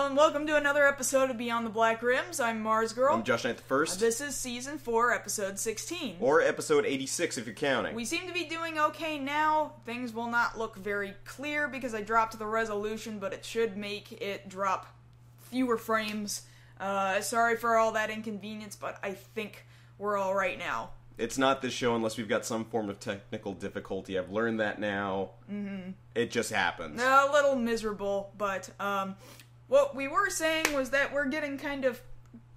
Hello and welcome to another episode of Beyond the Black Rims. I'm Mars Girl. I'm Josh Knight the First. This is Season 4, Episode 16. Or Episode 86 if you're counting. We seem to be doing okay now. Things will not look very clear because I dropped the resolution, but it should make it drop fewer frames. Sorry for all that inconvenience, but I think we're alright now. It's not this show unless we've got some form of technical difficulty. I've learned that now. Mm-hmm. It just happens. A little miserable, but what we were saying was that we're getting kind of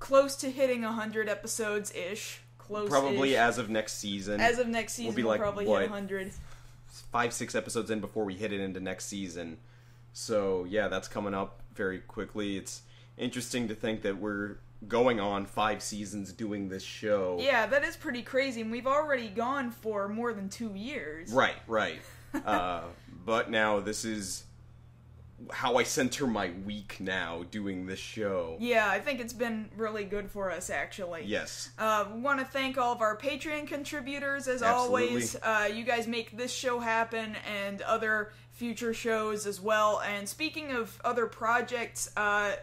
close to hitting 100 episodes-ish. Close-ish. Probably as of next season. As of next season, we'll probably hit 100. 5-6 episodes in before we hit it into next season. So, yeah, that's coming up very quickly. It's interesting to think that we're going on 5 seasons doing this show. Yeah, that is pretty crazy, and we've already gone for more than 2 years. Right. But now this is how I center my week now, doing this show. Yeah, I think it's been really good for us, actually. Yes. We want to thank all of our Patreon contributors, as Absolutely. always. You guys make this show happen, and other future shows as well. And speaking of other projects,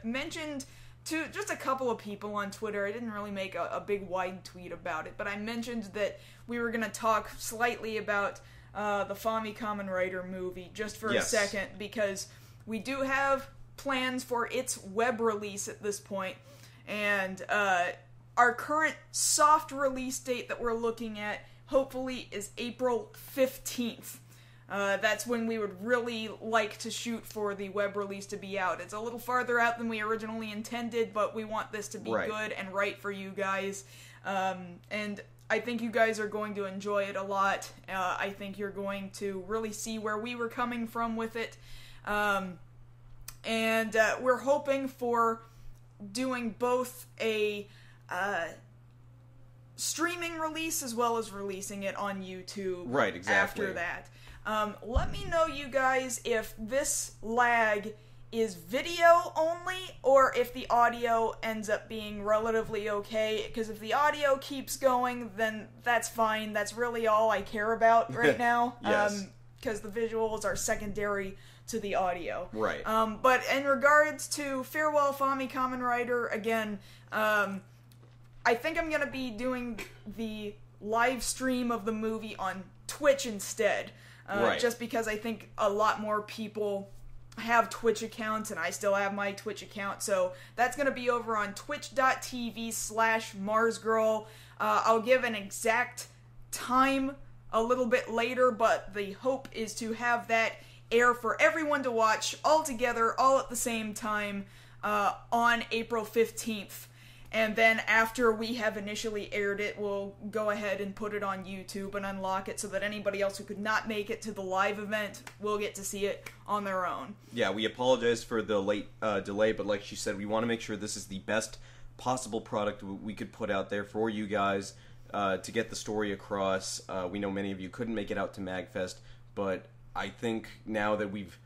mentioned to just a couple of people on Twitter. I didn't really make a big wide tweet about it, but I mentioned that we were going to talk slightly about the Fami Kamen Rider movie just for a second, because we do have plans for its web release at this point, and our current soft release date that we're looking at, hopefully, is April 15th. That's when we would really like to shoot for the web release to be out. It's a little farther out than we originally intended, but we want this to be good and right for you guys. And I think you guys are going to enjoy it a lot. I think you're going to really see where we were coming from with it. And we're hoping for doing both a streaming release as well as releasing it on YouTube after that. Let me know, you guys, if this lag is video only or if the audio ends up being relatively okay, because if the audio keeps going, then that's fine. That's really all I care about right now. Yes. Because the visuals are secondary to the audio. Right. But in regards to Farewell Fami Kamen Rider, again, I think I'm going to be doing the live stream of the movie on Twitch instead. Just because I think a lot more people have Twitch accounts, and I still have my Twitch account, so that's going to be over on twitch.tv/MarsGirl. I'll give an exact time a little bit later, but the hope is to have that air for everyone to watch all together, all at the same time, on April 15th. And then after we have initially aired it, we'll go ahead and put it on YouTube and unlock it so that anybody else who could not make it to the live event will get to see it on their own. Yeah, we apologize for the late delay, but like she said, we want to make sure this is the best possible product we could put out there for you guys to get the story across. We know many of you couldn't make it out to MagFest, but I think now that we've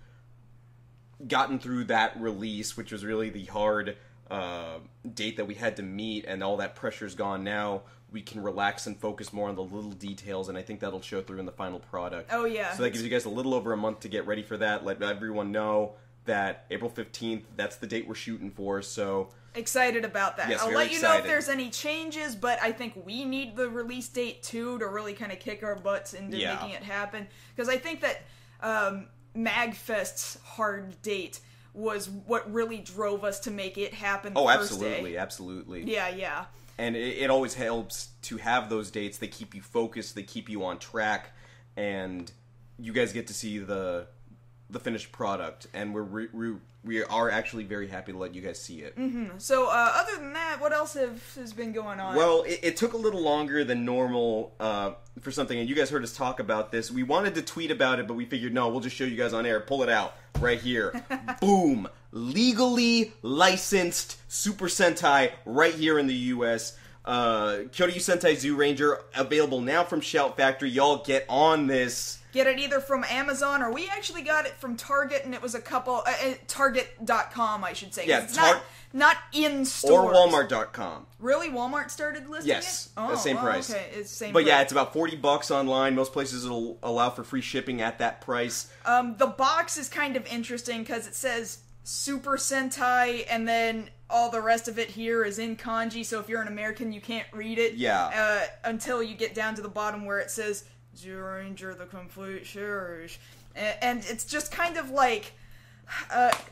gotten through that release, which was really the hard date that we had to meet, and all that pressure's gone now, we can relax and focus more on the little details, and I think that'll show through in the final product. Oh, yeah. So that gives you guys a little over a month to get ready for that. Let everyone know that April 15th, that's the date we're shooting for, so... Excited about that. Yes, I'll very let you know if excited. there's any changes, but I think we need the release date, too, to really kind of kick our butts into making it happen. Because I think that MagFest's hard date was what really drove us to make it happen the first day. Absolutely. Yeah. And it always helps to have those dates. They keep you focused, they keep you on track, and you guys get to see the finished product, and we are actually very happy to let you guys see it. Mm-hmm. So, other than that, what else has been going on? Well, it took a little longer than normal for something, and you guys heard us talk about this. We wanted to tweet about it, but we figured, no, we'll just show you guys on air. Pull it out right here. Boom. Legally licensed Super Sentai right here in the U.S. Kyoto Sentai Zoo Ranger, available now from Shout Factory. Y'all get on this. Get it either from Amazon, or we actually got it from Target, and it was a couple... Target.com, I should say. Yeah, it's not in stores. Or Walmart.com. Really? Walmart started listing yes, it? Yes, the same price. Okay, it's the same But price. yeah, it's about $40 online. Most places will allow for free shipping at that price. The box is kind of interesting, because it says Super Sentai, and then all the rest of it here is in kanji, so if you're an American, you can't read it. Yeah. Until you get down to the bottom where it says, Ranger the Complete Series. And it's just kind of like...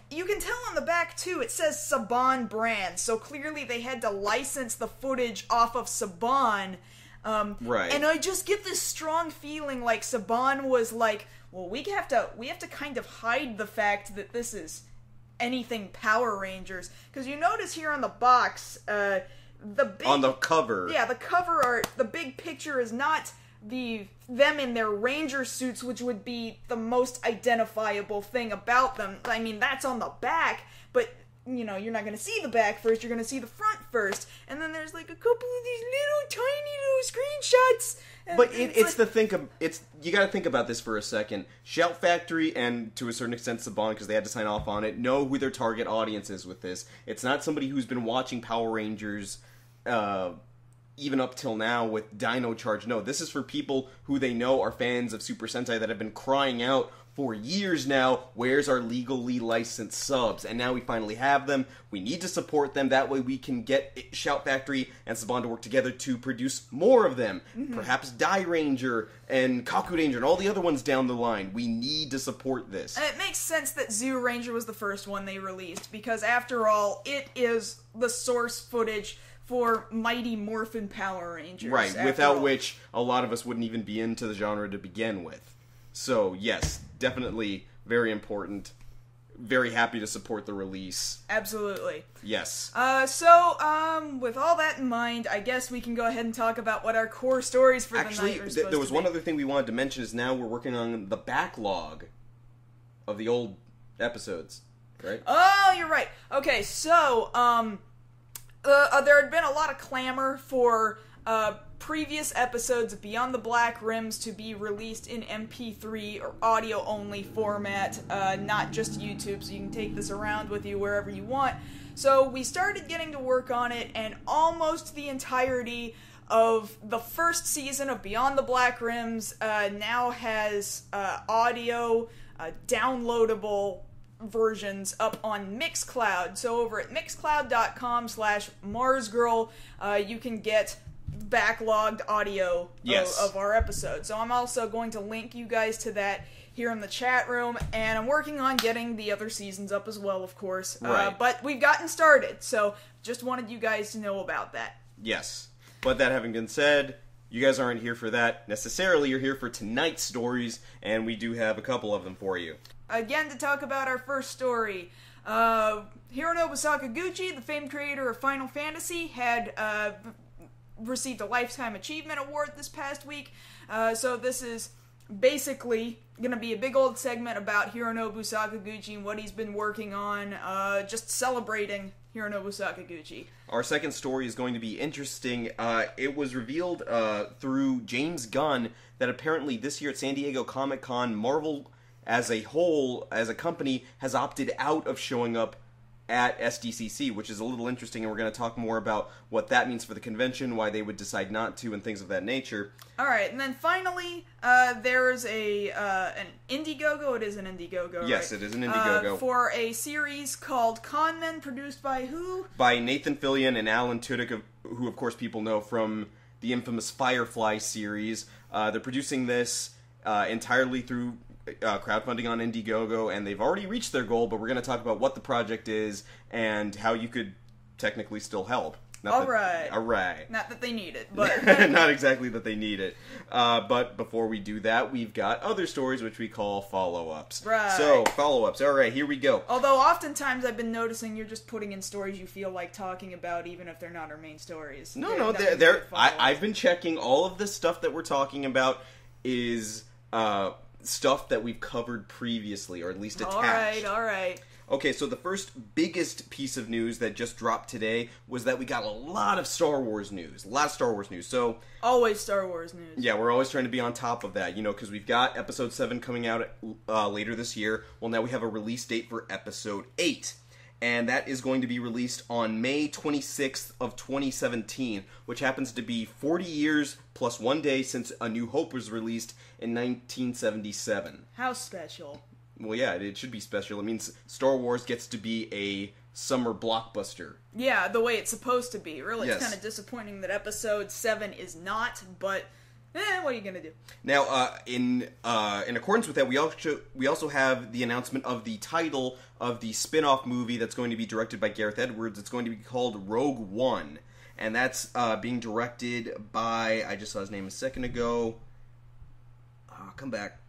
you can tell on the back, too, it says Saban brand, so clearly they had to license the footage off of Saban. Right. And I just get this strong feeling like Saban was like, well, we have to kind of hide the fact that this is anything Power Rangers. Because you notice here on the box, on the cover. Yeah, the cover art, the big picture is not them in their ranger suits, which would be the most identifiable thing about them. I mean, that's on the back, but you're not going to see the back first, you're going to see the front first. And then there's like a couple of these tiny little screenshots. But you got to think about this for a second. Shout Factory and to a certain extent Saban, because they had to sign off on it, know who their target audience is with this. It's not somebody who's been watching Power Rangers even up till now with Dino Charge. No, this is for people who they know are fans of Super Sentai that have been crying out for years now, where's our legally licensed subs? And now we finally have them. We need to support them. That way we can get Shout Factory and Saban to work together to produce more of them. Mm-hmm. Perhaps Die Ranger and Kaku Ranger and all the other ones down the line. We need to support this. And it makes sense that Zoo Ranger was the first one they released, because after all, it is the source footage for Mighty Morphin Power Rangers. Right, without which a lot of us wouldn't even be into the genre to begin with. So, yes, definitely very important. Very happy to support the release. Absolutely. Yes. With all that in mind, I guess we can go ahead and talk about what our core stories for the night are supposed to be. There was one other thing we wanted to mention is now we're working on the backlog of the old episodes, right? Oh, you're right. Okay, so, there had been a lot of clamor for previous episodes of Beyond the Black Rims to be released in MP3 or audio-only format, not just YouTube, so you can take this around with you wherever you want. So we started getting to work on it, and almost the entirety of the first season of Beyond the Black Rims now has audio, downloadable versions up on Mixcloud. So over at mixcloud.com/MarsGirl, you can get backlogged audio of our episode. So I'm also going to link you guys to that here in the chat room, and I'm working on getting the other seasons up as well, of course. Right. But we've gotten started, so just wanted you guys to know about that. Yes. But that having been said, you guys aren't here for that necessarily. You're here for tonight's stories, and we do have a couple of them for you. Again, to talk about our first story, Hironobu Sakaguchi, the famed creator of Final Fantasy, had received a Lifetime Achievement Award this past week. So this is basically going to be a big old segment about Hironobu Sakaguchi and what he's been working on, just celebrating Hironobu Sakaguchi. Our second story is going to be interesting. It was revealed through James Gunn that apparently this year at San Diego Comic-Con, Marvel as a whole, as a company, has opted out of showing up at SDCC, which is a little interesting, and we're going to talk more about what that means for the convention, why they would decide not to, and things of that nature. Alright, and then finally, there's an IndieGoGo. It is an IndieGoGo, right? Yes, it is an IndieGoGo. For a series called Kamen, produced by who? By Nathan Fillion and Alan Tudyk, who of course people know from the infamous Firefly series. They're producing this entirely through crowdfunding on IndieGoGo, and they've already reached their goal, but we're going to talk about what the project is and how you could technically still help. Alright. Not that they need it, but... Not exactly that they need it. But before we do that, we've got other stories which we call follow-ups. Right. So, follow-ups. Alright, here we go. Although, oftentimes I've been noticing you're just putting in stories you feel like talking about, even if they're not our main stories. I've been checking all of the stuff that we're talking about is... stuff that we've covered previously, or at least attached. Alright. Okay, so the first biggest piece of news that just dropped today was that we got a lot of Star Wars news. So... Always Star Wars news. Yeah, we're always trying to be on top of that, because we've got Episode 7 coming out later this year. Well, now we have a release date for Episode 8. And that is going to be released on May 26th of 2017, which happens to be 40 years plus 1 day since A New Hope was released in 1977. How special. Well, yeah, it should be special. It means Star Wars gets to be a summer blockbuster. Yeah, the way it's supposed to be. Really, Yes. it's kind of disappointing that Episode 7 is not, but what are you gonna do? Now, in accordance with that, we also have the announcement of the title of the spin-off movie that's going to be directed by Gareth Edwards. It's going to be called Rogue One, and that's being directed by, I just saw his name a second ago. Come back.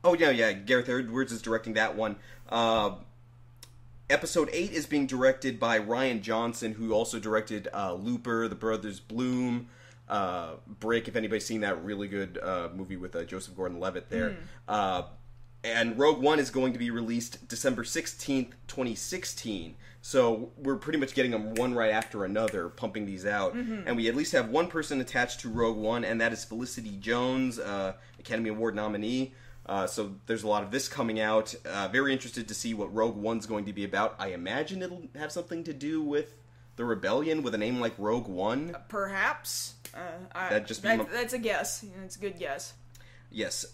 Oh, yeah, Gareth Edwards is directing that one. Episode 8 is being directed by Rian Johnson, who also directed Looper, The Brothers Bloom, Brick, if anybody's seen that really good movie with Joseph Gordon-Levitt there. And Rogue One is going to be released December 16th, 2016. So we're pretty much getting them one right after another, pumping these out. And we at least have one person attached to Rogue One, and that is Felicity Jones, Academy Award nominee. So there's a lot of this coming out. Very interested to see what Rogue One's going to be about. I imagine it'll have something to do with the rebellion with a name like Rogue One. Perhaps. That's a guess. It's a good guess. Yes.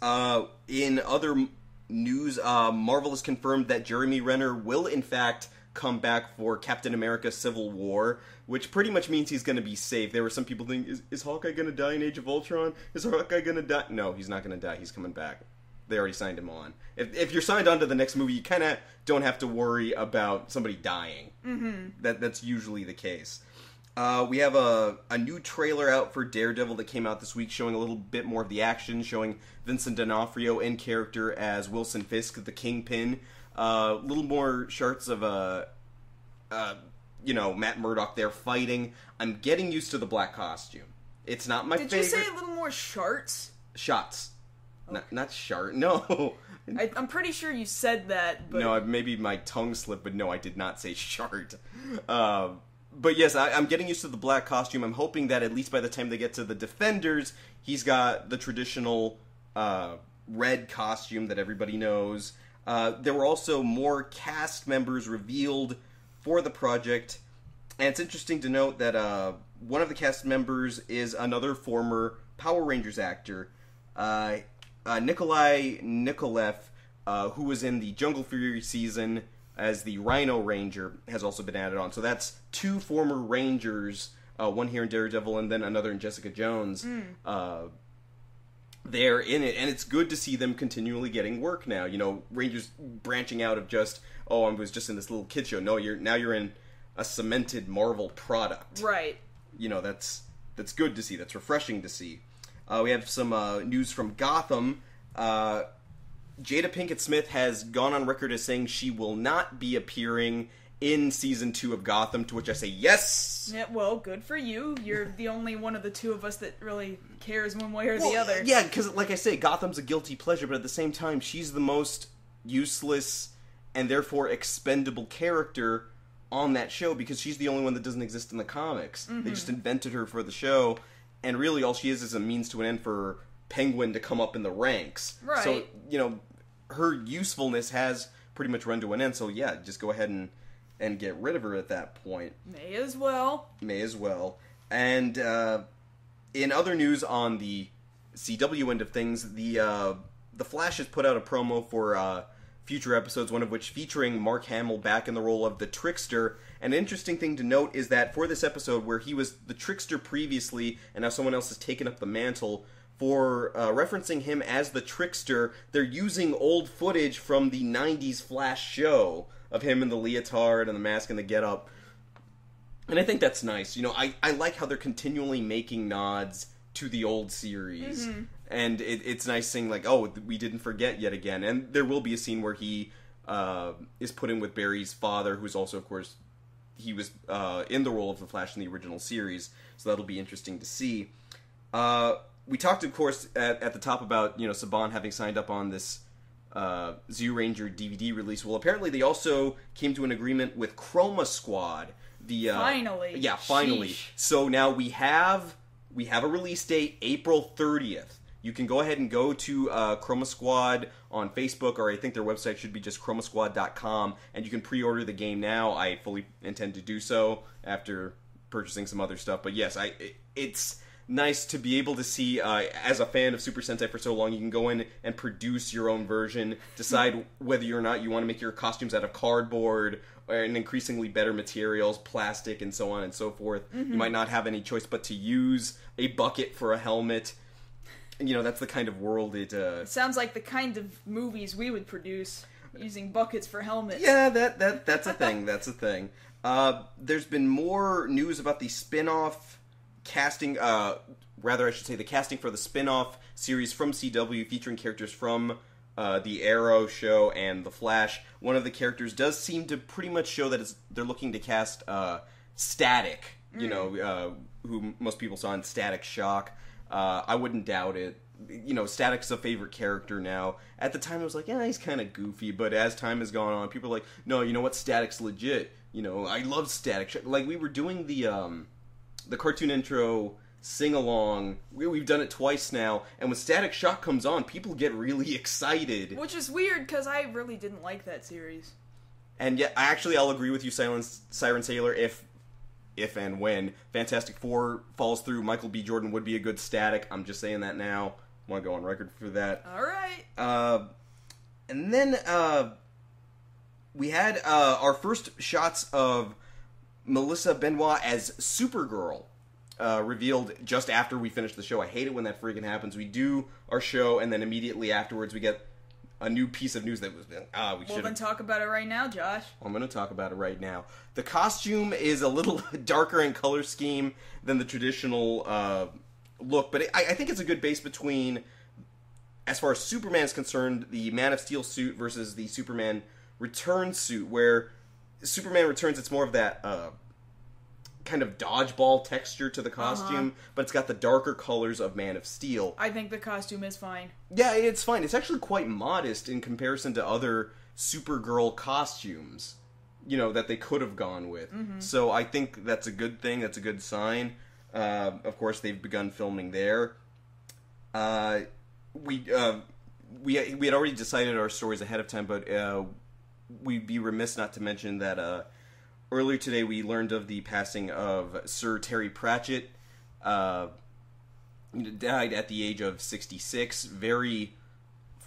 In other news, Marvel has confirmed that Jeremy Renner will, in fact, come back for Captain America Civil War, which pretty much means he's going to be safe. There were some people thinking, is Hawkeye going to die in Age of Ultron? Is Hawkeye going to die? No, he's not going to die. He's coming back. They already signed him on. If you're signed on to the next movie, you kind of don't have to worry about somebody dying. That's usually the case. We have a new trailer out for Daredevil that came out this week, showing a little bit more of the action, showing Vincent D'Onofrio in character as Wilson Fisk, the Kingpin. A little more shots of Matt Murdock there fighting. I'm getting used to the black costume. It's not my favorite. Did you say a little more shots? Shots. Okay. Not shart. No. I'm pretty sure you said that. But... No, maybe my tongue slipped, but no, I did not say shart. But yes, I'm getting used to the black costume. I'm hoping that at least by the time they get to the Defenders, he's got the traditional red costume that everybody knows. There were also more cast members revealed for the project. And it's interesting to note that one of the cast members is another former Power Rangers actor, Nikolai Nikolaev, who was in the Jungle Fury season as the Rhino Ranger, has also been added on. So that's two former Rangers, one here in Daredevil and then another in Jessica Jones. They're in it, and it's good to see them continually getting work now. You know, Rangers branching out of just, I was just in this little kid show. No, you're in a cemented Marvel product. Right. You know, that's good to see. That's refreshing to see. We have some news from Gotham. Jada Pinkett Smith has gone on record as saying she will not be appearing in Season 2 of Gotham, to which I say yes! Yeah, well, good for you. You're the only one of the two of us that really cares one way or the other. Yeah, because, like I say, Gotham's a guilty pleasure, but at the same time, she's the most useless and therefore expendable character on that show, because she's the only one that doesn't exist in the comics. They just invented her for the show, and really all she is a means to an end for Penguin to come up in the ranks. Right. So, you know, her usefulness has pretty much run to an end, so yeah, just go ahead and get rid of her at that point. May as well. And in other news on the CW end of things, the Flash has put out a promo for future episodes, one of which featuring Mark Hamill back in the role of the Trickster. An interesting thing to note is that for this episode, where he was the Trickster previously, and now someone else has taken up the mantle, for referencing him as the Trickster, they're using old footage from the 90s Flash show of him in the leotard and the mask and the getup. And I think that's nice. You know, I like how they're continually making nods to the old series. And it's nice seeing, like, we didn't forget yet again. And there will be a scene where he is put in with Barry's father, who's also, of course, he was in the role of the Flash in the original series. So that'll be interesting to see. We talked, of course, at the top about, you know, Saban having signed up on this Zoo Ranger DVD release. Well, apparently they also came to an agreement with Chroma Squad. Finally. Yeah, finally. Sheesh. So now we have a release date, April 30th. You can go ahead and go to Chroma Squad on Facebook, or I think their website should be just chromasquad.com, and you can pre-order the game now. I fully intend to do so after purchasing some other stuff. But yes, nice to be able to see, as a fan of Super Sentai for so long, you can go in and produce your own version, decide whether or not you want to make your costumes out of cardboard and increasingly better materials, plastic, and so on and so forth. You might not have any choice but to use a bucket for a helmet. That's the kind of world it sounds like the kind of movies we would produce, using buckets for helmets. Yeah, that's a thing. That's a thing. There's been more news about the spin-off casting, rather I should say the casting for the spin-off series from CW featuring characters from the Arrow show and the Flash. One of the characters does seem to pretty much show that they're looking to cast Static, who most people saw in Static Shock. I wouldn't doubt it. Static's a favorite character now. At the time, I was like, yeah, he's kind of goofy. But as time has gone on, people are like, no, you know what? Static's legit. I love Static. Like, we were doing the cartoon intro sing-along. We've done it twice now. And when Static Shock comes on, people get really excited. Which is weird, because I really didn't like that series. And yeah, I'll agree with you, Siren Sailor, if and when Fantastic Four falls through, Michael B. Jordan would be a good Static. I'm just saying that now. I want to go on record for that. All right. And then we had our first shots of Melissa Benoit as Supergirl revealed just after we finished the show. I hate it when that freaking happens. We do our show, and then immediately afterwards we get a new piece of news that was, we should. Well, then talk about it right now, Josh. I'm going to talk about it right now. The costume is a little darker in color scheme than the traditional look, but I think it's a good base between, as far as Superman is concerned, the Man of Steel suit versus the Superman Returns suit, where Superman Returns, it's more of that kind of dodgeball texture to the costume, but it's got the darker colors of Man of Steel. I think the costume is fine. Yeah, it's fine. It's actually quite modest in comparison to other Supergirl costumes, that they could have gone with. So I think that's a good thing. That's a good sign. Of course, they've begun filming there. We had already decided our stories ahead of time, but we'd be remiss not to mention that earlier today we learned of the passing of Sir Terry Pratchett. Died at the age of 66. Very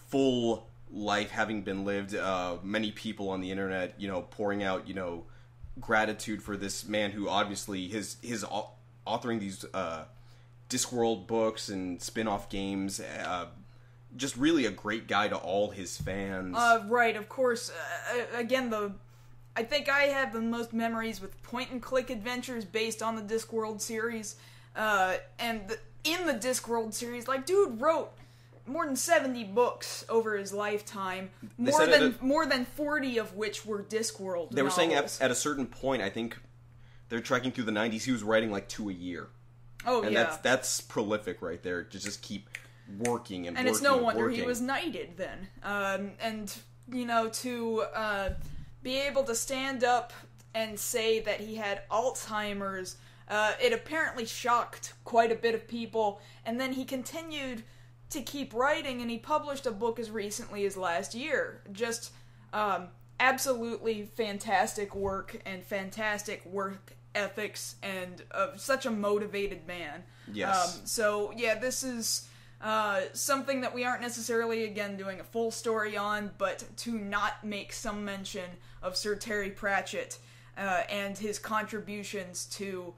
full life having been lived. Many people on the internet, pouring out, gratitude for this man who obviously his authoring these Discworld books and spin-off games. Just really a great guy to all his fans. Right, of course. Again, I think I have the most memories with point-and-click adventures based on the Discworld series. In the Discworld series, dude wrote more than 70 books over his lifetime. More than 40 of which were Discworld They were novels. saying at a certain point, I think they're tracking through the 90s, he was writing 2 a year. Oh, and yeah. that's prolific right there, to just keep working and And working it's no and wonder working. he was knighted then. To be able to stand up and say that he had Alzheimer's, it apparently shocked quite a bit of people, and then he continued to keep writing, and he published a book as recently as last year. Just absolutely fantastic work, and fantastic work ethics, and such a motivated man. Yes. This is something that we aren't necessarily, again, doing a full story on, but to not make some mention of Sir Terry Pratchett and his contributions to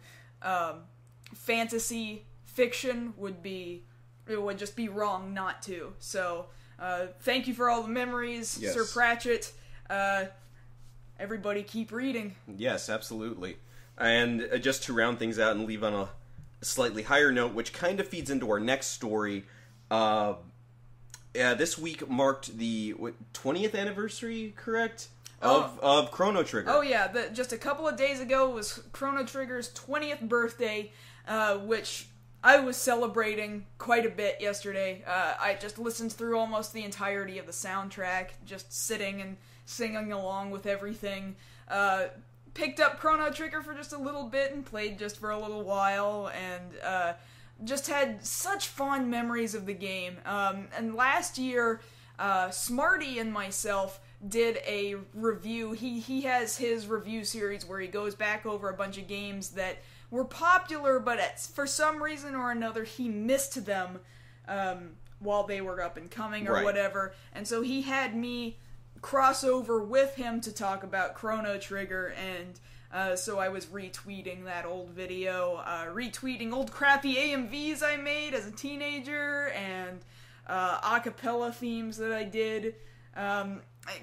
fantasy fiction would just be wrong not to. So, thank you for all the memories, yes. Sir Pratchett. Everybody keep reading. Yes, absolutely. And just to round things out and leave on a slightly higher note, which kind of feeds into our next story, this week marked the 20th anniversary, correct? Of Chrono Trigger. Oh yeah, just a couple of days ago was Chrono Trigger's 20th birthday, which I was celebrating quite a bit yesterday. I just listened through almost the entirety of the soundtrack, just sitting and singing along with everything. Picked up Chrono Trigger for just a little bit and played just for a little while, and just had such fond memories of the game. And last year, Smarty and myself did a review. He has his review series where he goes back over a bunch of games that were popular, but for some reason or another, he missed them while they were up and coming or whatever. And so he had me cross over with him to talk about Chrono Trigger, and so I was retweeting that old video, retweeting old crappy AMVs I made as a teenager, and acapella themes that I did.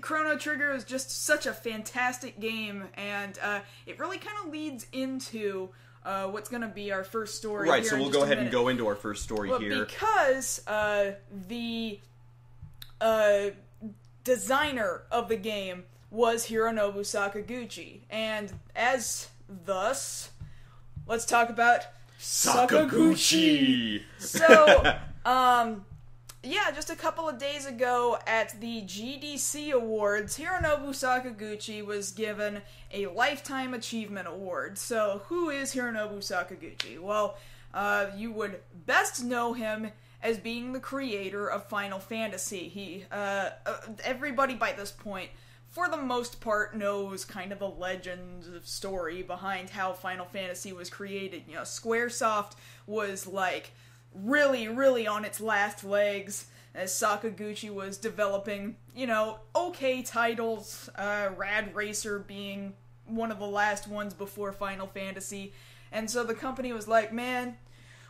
Chrono Trigger is just such a fantastic game, and it really kind of leads into what's going to be our first story. Right, here so we'll go ahead and go into our first story here. Because the designer of the game was Hironobu Sakaguchi, and as thus, let's talk about Sakaguchi! So, yeah, just a couple of days ago at the GDC Awards, Hironobu Sakaguchi was given a Lifetime Achievement Award. So, who is Hironobu Sakaguchi? Well, you would best know him as being the creator of Final Fantasy. Everybody by this point, for the most part, knows kind of the legend story behind how Final Fantasy was created. You know, Squaresoft was like really, really on its last legs as Sakaguchi was developing, you know, okay titles, Rad Racer being one of the last ones before Final Fantasy. And so the company was like, man,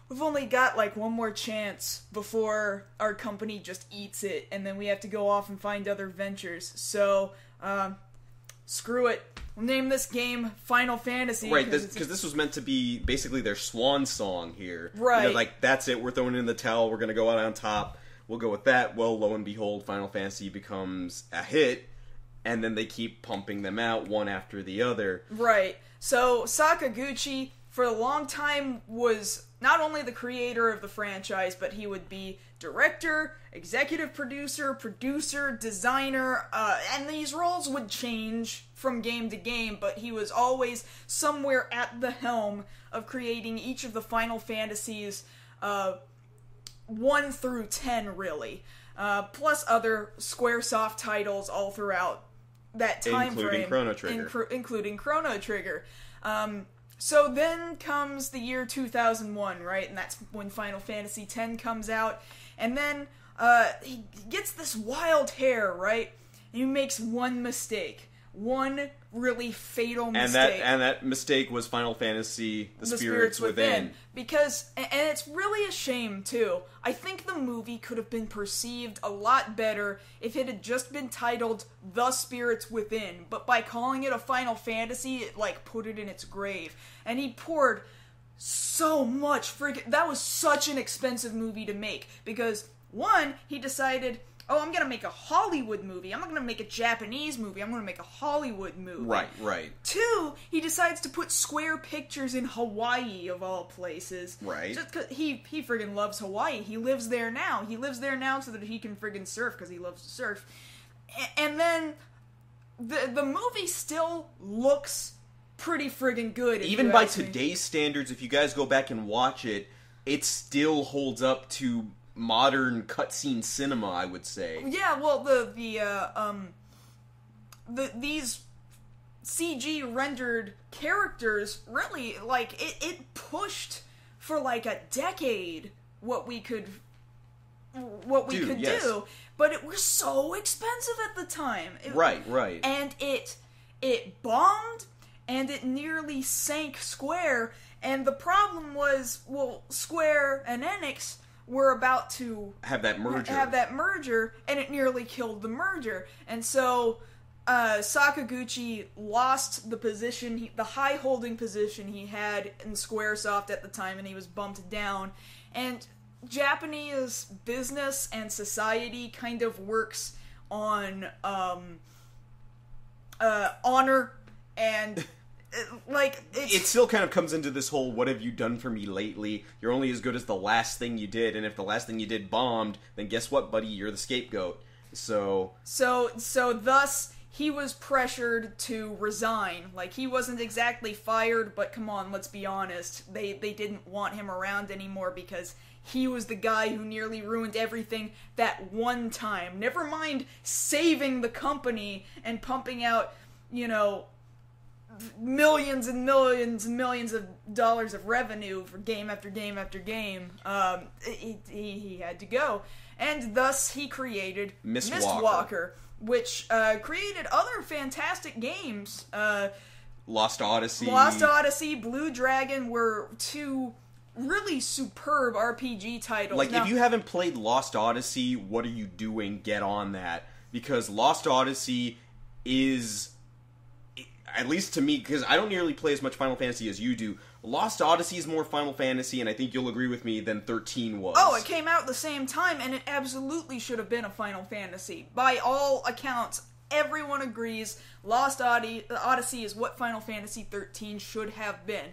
we've only got like one more chance before our company just eats it, and then we have to go off and find other ventures. So, screw it. We'll name this game Final Fantasy. Right, because this was meant to be basically their swan song here. Right. You know, like, that's it, we're throwing in the towel, we're going to go out on top, we'll go with that. Well, lo and behold, Final Fantasy becomes a hit, and then they keep pumping them out one after the other. Right. So, Sakaguchi, for a long time, was not only the creator of the franchise, but he would be director, executive producer, designer, and these roles would change from game to game, but he was always somewhere at the helm of creating each of the Final Fantasies 1 through 10, really. Plus other Squaresoft titles all throughout that time frame. Including Chrono Trigger. So then comes the year 2001, right? And that's when Final Fantasy X comes out. And then he gets this wild hair, right? And he makes one mistake. One really fatal mistake. And that mistake was Final Fantasy The Spirits Within. Because, and it's really a shame, too. I think the movie could have been perceived a lot better if it had just been titled The Spirits Within. But by calling it a Final Fantasy, it, like, put it in its grave. And he poured so much that was such an expensive movie to make. Because, one, he decided, oh, I'm going to make a Hollywood movie. I'm not going to make a Japanese movie. I'm going to make a Hollywood movie. Right. 2, he decides to put Square Pictures in Hawaii, of all places. Right. Just because he friggin' loves Hawaii. He lives there now. He lives there now so that he can friggin' surf, because he loves to surf. And then, the movie still looks pretty friggin' good. Even by today's standards, if you guys go back and watch it, it still holds up to modern cutscene cinema, I would say. Yeah, well, these CG rendered characters really, like, it pushed for like a decade what we could do, but it was so expensive at the time. Right. And it bombed, and it nearly sank Square, and the problem was, well, Square and Enix were about to have that merger, and it nearly killed the merger. And so Sakaguchi lost the position, the high holding position he had in Squaresoft at the time, and he was bumped down. And Japanese business and society kind of works on honor and it still kind of comes into this whole "what have you done for me lately? You're only as good as the last thing you did, and if the last thing you did bombed, then guess what, buddy? You're the scapegoat." So thus he was pressured to resign. Like, he wasn't exactly fired, but come on, let's be honest. They didn't want him around anymore because he was the guy who nearly ruined everything that one time. Never mind saving the company and pumping out, you know, millions and millions and millions of dollars of revenue for game after game after game, he had to go. And thus he created Mistwalker, which created other fantastic games. Lost Odyssey, Blue Dragon were two really superb RPG titles. Like, if you haven't played Lost Odyssey, what are you doing? Get on that. Because Lost Odyssey is, at least to me, because I don't nearly play as much Final Fantasy as you do, Lost Odyssey is more Final Fantasy, and I think you'll agree with me, than 13 was. Oh, it came out at the same time, and it absolutely should have been a Final Fantasy. By all accounts, everyone agrees Lost Odyssey is what Final Fantasy 13 should have been.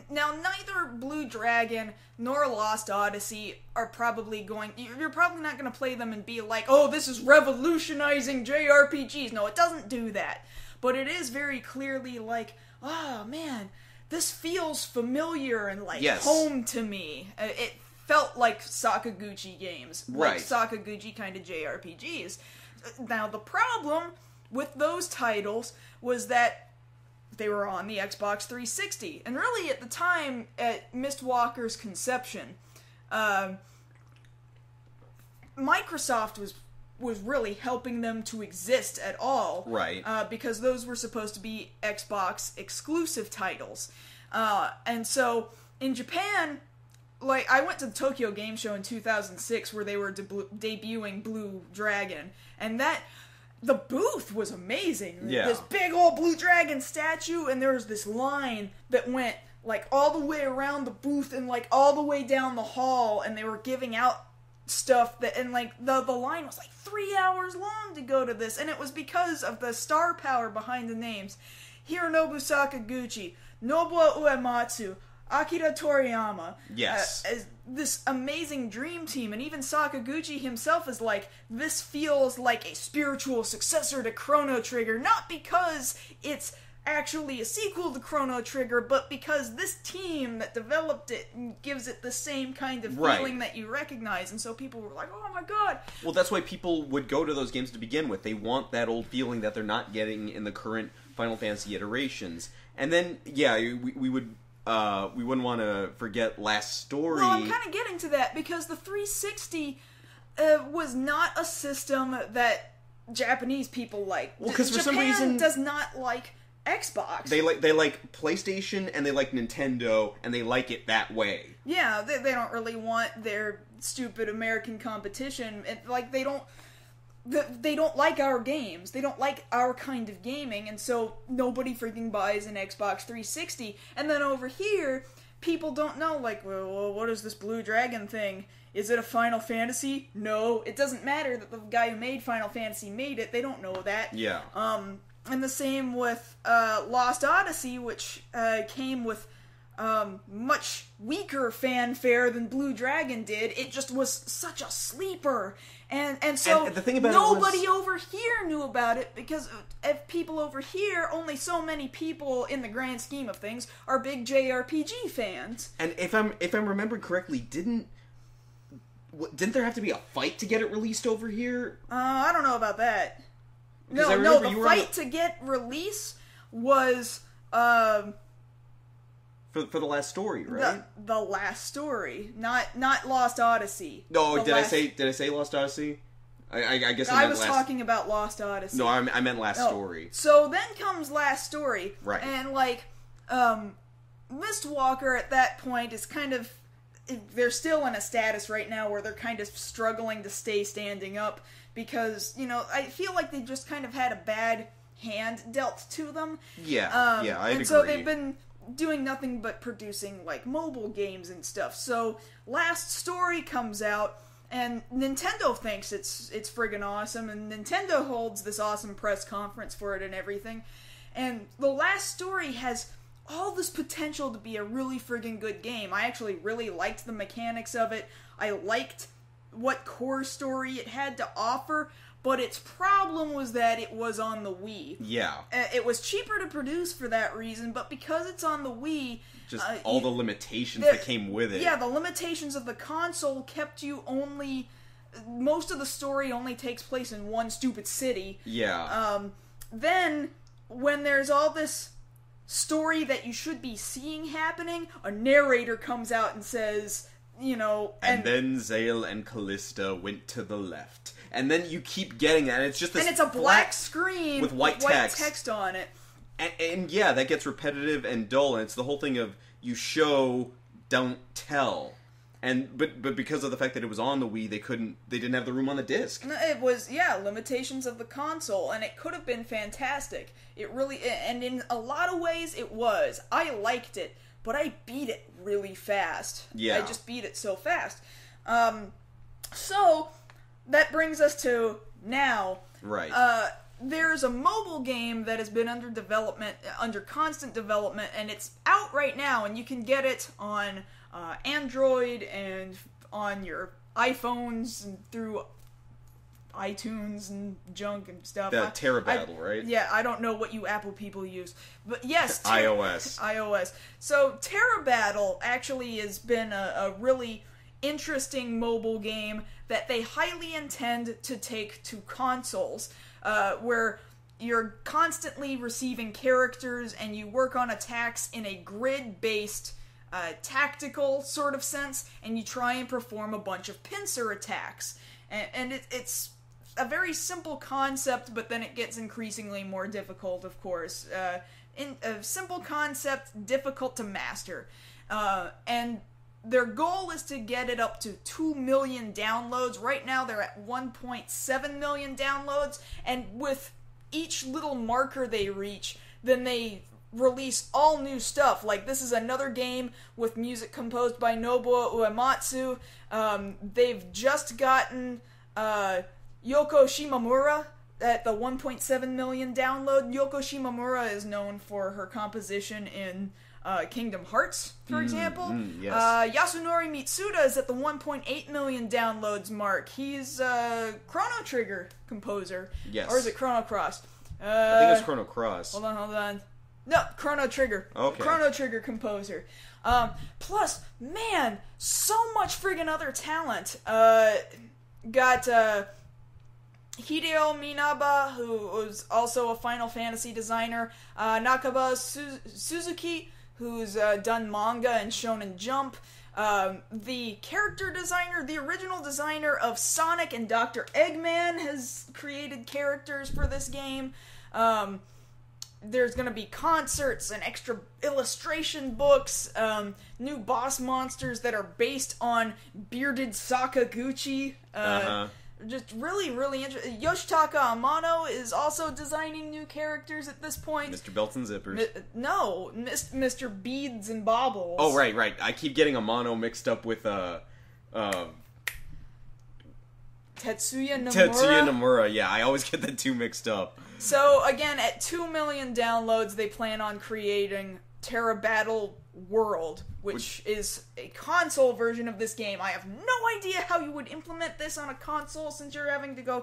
Now, neither Blue Dragon nor Lost Odyssey are probably going... You're probably not going to play them and be like, oh, this is revolutionizing JRPGs. No, it doesn't do that. But it is very clearly like, oh, man, this feels familiar and like home to me. It felt like Sakaguchi games. Right. Like Sakaguchi kind of JRPGs. Now, the problem with those titles was that they were on the Xbox 360. And really, at the time, at Mistwalker's conception, Microsoft was really helping them to exist at all. Right. Because those were supposed to be Xbox exclusive titles. And so, in Japan, like, I went to the Tokyo Game Show in 2006 where they were debuting Blue Dragon. And the booth was amazing. Yeah. This big old Blue Dragon statue, and there was this line that went, like, all the way around the booth and, like, all the way down the hall, and they were giving out stuff that, and, like, the line was, like, 3 hours long to go to this, and it was because of the star power behind the names. Hironobu Sakaguchi, Nobuo Uematsu, Akira Toriyama. Yes. As this amazing dream team, and even Sakaguchi himself is like, this feels like a spiritual successor to Chrono Trigger, not because it's actually a sequel to Chrono Trigger, but because this team that developed it gives it the same kind of feeling that you recognize, and so people were like, oh my god. Well, that's why people would go to those games to begin with. They want that old feeling that they're not getting in the current Final Fantasy iterations. And then, yeah, we wouldn't want to forget Last Story. Well, I'm kind of getting to that, because the 360 was not a system that Japanese people like. Well, because for some Japan reason does not like Xbox. They like PlayStation, and they like Nintendo, and they like it that way. Yeah, they don't really want their stupid American competition. Like, they don't like our games. They don't like our kind of gaming, and so nobody freaking buys an Xbox 360. And then over here, people don't know, like, well, what is this Blue Dragon thing? Is it a Final Fantasy? No, it doesn't matter that the guy who made Final Fantasy made it. They don't know that. Yeah. And the same with Lost Odyssey, which came with much weaker fanfare than Blue Dragon did. It just was such a sleeper. And so and the thing about nobody over here knew about it, because if people over here, only so many people in the grand scheme of things are big JRPG fans. And if I'm remembering correctly, didn't there have to be a fight to get it released over here? I don't know about that. No, the fight to get release was for the Last Story, right? The Last Story, not Lost Odyssey. No, did I say Lost Odyssey? I guess I was talking about Lost Odyssey. No, I meant Last Story. So then comes Last Story, right? And like, Mistwalker at that point is kind of, they're still in a status right now where they're kind of struggling to stay standing up, because, you know, I feel like they just kind of had a bad hand dealt to them. Yeah, I'd agree. And so they've been doing nothing but producing, like, mobile games and stuff. So Last Story comes out, and Nintendo thinks it's friggin' awesome, and Nintendo holds this awesome press conference for it and everything. And The Last Story has all this potential to be a really friggin' good game. I actually really liked the mechanics of it. I liked what core story it had to offer, but its problem was that it was on the Wii. Yeah. It was cheaper to produce for that reason, but because it's on the Wii... Just all the limitations that came with it. Yeah, the limitations of the console kept you only... Most of the story only takes place in one stupid city. Yeah. Then, when there's all this story that you should be seeing happening, a narrator comes out and says, you know... And then Zale and Callista went to the left. And then you keep getting that, and it's just this... And it's a black screen with white text. text on it. And yeah, that gets repetitive and dull, and it's the whole thing of you show, don't tell. But because of the fact that it was on the Wii, they didn't have the room on the disc. It was, limitations of the console, and it could have been fantastic. It really, and in a lot of ways it was. I liked it, but I beat it really fast. Yeah. I just beat it so fast. So, that brings us to now. Right. There's a mobile game that has been under constant development, and it's out right now, and you can get it on Android and on your iPhones and through iTunes and junk and stuff. The Terra Battle, right? Yeah, I don't know what you Apple people use, but yes, iOS. iOS. So Terra Battle actually has been a really interesting mobile game that they highly intend to take to consoles, where you're constantly receiving characters and you work on attacks in a grid-based tactical sort of sense, and you try and perform a bunch of pincer attacks. And it's a very simple concept, but then it gets increasingly more difficult, of course. In a simple concept, difficult to master. And their goal is to get it up to 2 million downloads. Right now they're at 1.7 million downloads, and with each little marker they reach, then they release all new stuff. Like, this is another game with music composed by Nobuo Uematsu. They've just gotten Yoko Shimomura at the 1.7 million download. Yoko Shimomura is known for her composition in Kingdom Hearts, for example. Yes. Yasunori Mitsuda is at the 1.8 million downloads mark. He's a Chrono Trigger composer. Yes. Or is it Chrono Cross? I think it's Chrono Cross. Hold on. No, Chrono Trigger. Okay. Chrono Trigger composer. Plus, man, so much friggin' other talent. Got Hideo Minaba, who was also a Final Fantasy designer. Nakaba Suzuki, who's done manga and Shonen Jump. The character designer, the original designer of Sonic and Dr. Eggman, has created characters for this game. There's gonna be concerts and extra illustration books, new boss monsters that are based on bearded Sakaguchi. Just really, really interesting. Yoshitaka Amano is also designing new characters at this point. Mr. Belts and Zippers. Mr. Beads and Baubles. Oh, right. I keep getting Amano mixed up with, Tetsuya Nomura. Tetsuya Nomura, yeah, I always get the two mixed up. So, again, at 2 million downloads, they plan on creating Terra Battle World, which is a console version of this game. I have no idea how you would implement this on a console, since you're having to go,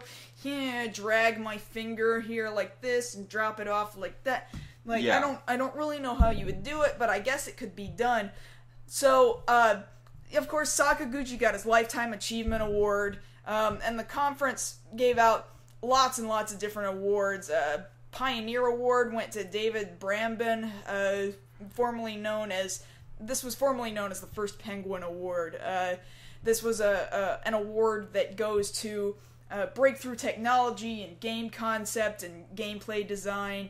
drag my finger here like this, and drop it off like that. Like, yeah. I don't really know how you would do it, but I guess it could be done. So, of course, Sakaguchi got his Lifetime Achievement Award, and the conference gave out lots and lots of different awards. Pioneer Award went to David Brambin, formerly known as the First Penguin Award. This was an award that goes to breakthrough technology and game concept and gameplay design.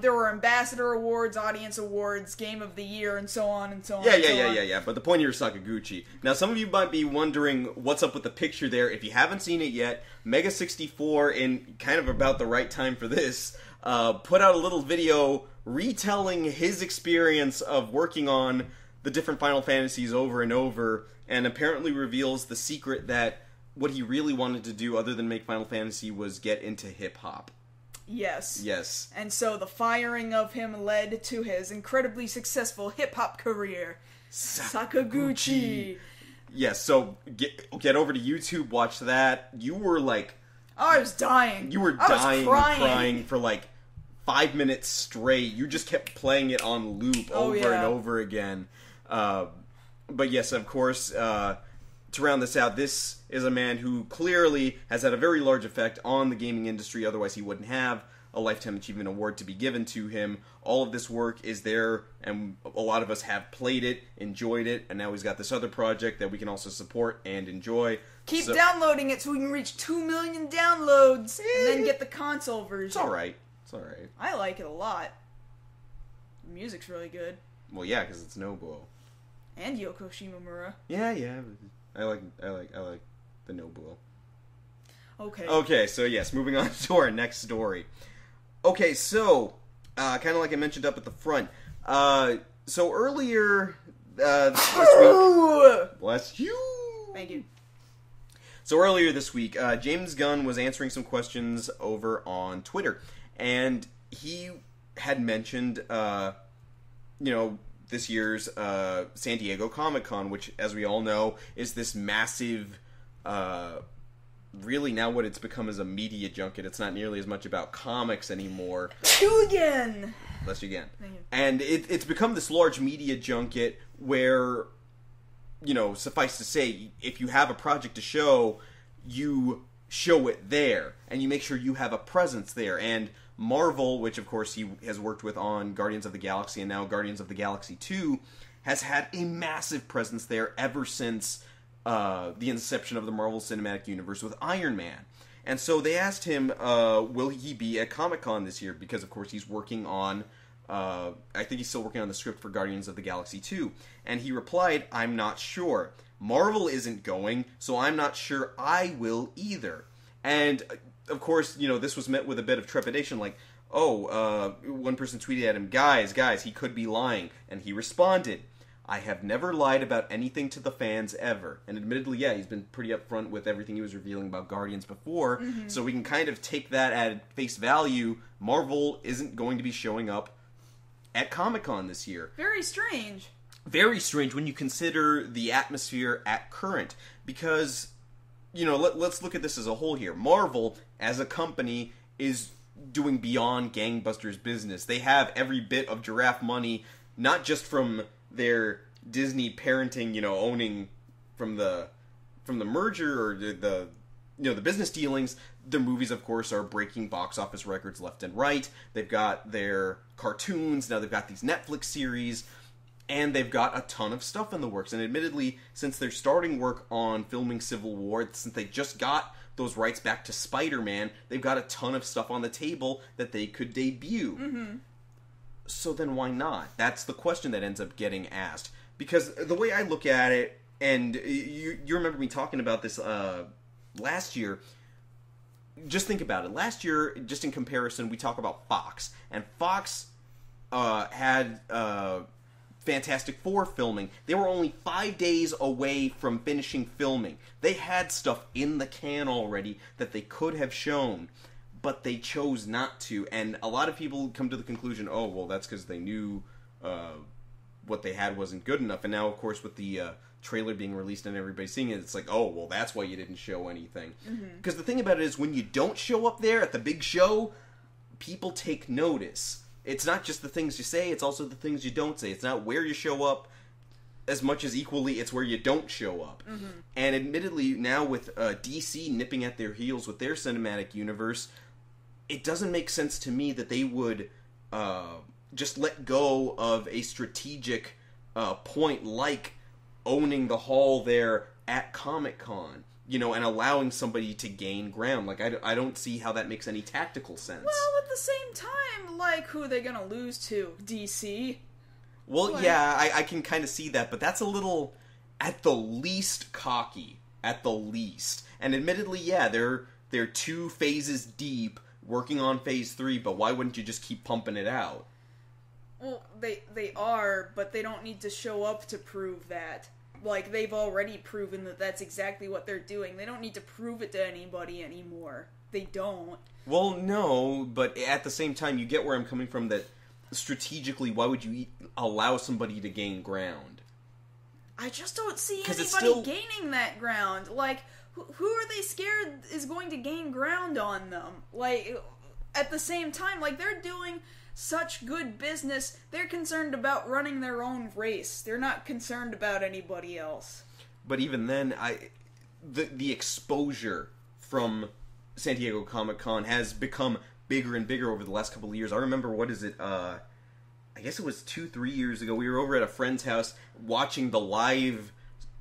There were Ambassador Awards, Audience Awards, Game of the Year, and so on and so on. Yeah. But the point here is Sakaguchi. Now, some of you might be wondering what's up with the picture there. If you haven't seen it yet, Mega 64, in kind of about the right time for this, put out a little video retelling his experience of working on the different Final Fantasies over and over, and apparently reveals the secret that what he really wanted to do, other than make Final Fantasy, was get into hip-hop. Yes. And so the firing of him led to his incredibly successful hip-hop career. Sakaguchi. Yes, so get over to YouTube, watch that. You were like... I was dying. You were dying, crying for like 5 minutes straight. You just kept playing it on loop over and over again. But yes, of course, to round this out, this is a man who clearly has had a very large effect on the gaming industry, otherwise he wouldn't have. a Lifetime Achievement Award to be given to him. All of this work is there, and a lot of us have played it, enjoyed it, and now he's got this other project that we can also support and enjoy. Keep downloading it so we can reach 2 million downloads, and then get the console version. It's alright. It's alright. I like it a lot. The music's really good. Well, yeah, because it's Nobuo. And Yoko Shimomura. Yeah. I like the Nobuo. Okay, so yes, moving on to our next story. Okay, so, kind of like I mentioned up at the front, so earlier this week... Bless you! Thank you. So earlier this week, James Gunn was answering some questions over on Twitter, and he had mentioned, this year's San Diego Comic-Con, which, as we all know, is this massive... really now what it's become is a media junket. It's not nearly as much about comics anymore. You again! Bless you again. Thank you. And it's become this large media junket where, suffice to say, if you have a project to show, you show it there. And you make sure you have a presence there. And Marvel, which of course he has worked with on Guardians of the Galaxy and now Guardians of the Galaxy 2, has had a massive presence there ever since... the inception of the Marvel Cinematic Universe with Iron Man. And so they asked him, will he be at Comic-Con this year? Because, of course, he's working on, I think he's still working on the script for Guardians of the Galaxy 2. And he replied, I'm not sure. Marvel isn't going, so I'm not sure I will either. And, of course, this was met with a bit of trepidation, like, one person tweeted at him, guys, he could be lying. And he responded, I have never lied about anything to the fans ever. And admittedly, yeah, he's been pretty upfront with everything he was revealing about Guardians before, so we can kind of take that at face value. Marvel isn't going to be showing up at Comic-Con this year. Very strange. Very strange when you consider the atmosphere at current. Because, let's look at this as a whole here. Marvel, as a company, is doing beyond gangbusters business. They have every bit of giraffe money, not just from... their Disney parenting, owning from the merger or the business dealings. The movies, of course, are breaking box office records left and right. They've got their cartoons, now they've got these Netflix series, and they've got a ton of stuff in the works. And admittedly, since they're starting work on filming Civil War, since they just got those rights back to Spider-Man, they've got a ton of stuff on the table that they could debut. Mm-hmm. So then why not? That's the question that ends up getting asked. Because the way I look at it, and you remember me talking about this last year, just think about it. Last year, just in comparison, we talk about Fox. And Fox had Fantastic Four filming. They were only 5 days away from finishing filming. They had stuff in the can already that they could have shown. But they chose not to, and a lot of people come to the conclusion, that's because they knew what they had wasn't good enough. And now, of course, with the trailer being released and everybody seeing it, it's like, that's why you didn't show anything. Because the thing about it is, when you don't show up there at the big show, people take notice. It's not just the things you say, it's also the things you don't say. It's not where you show up as much as equally it's where you don't show up. And admittedly, now with DC nipping at their heels with their cinematic universe, it doesn't make sense to me that they would just let go of a strategic point like owning the hall there at Comic-Con, and allowing somebody to gain ground. Like, I don't see how that makes any tactical sense. Well, at the same time, who are they gonna lose to? DC? Well, yeah, I can kind of see that, but that's a little, at the least, cocky. At the least. And admittedly, yeah, they're 2 phases deep, working on phase 3, but why wouldn't you just keep pumping it out? Well, they are, but they don't need to show up to prove that. They've already proven that that's exactly what they're doing. They don't need to prove it to anybody anymore. They don't. Well, no, but at the same time, you get where I'm coming from, that strategically, why would you allow somebody to gain ground? I just don't see anybody gaining that ground. Who are they scared is going to gain ground on them? At the same time, they're doing such good business, they're concerned about running their own race. They're not concerned about anybody else. But even then, the exposure from San Diego Comic-Con has become bigger and bigger over the last couple of years. I remember, what is it, I guess it was 2-3 years ago, we were over at a friend's house watching the live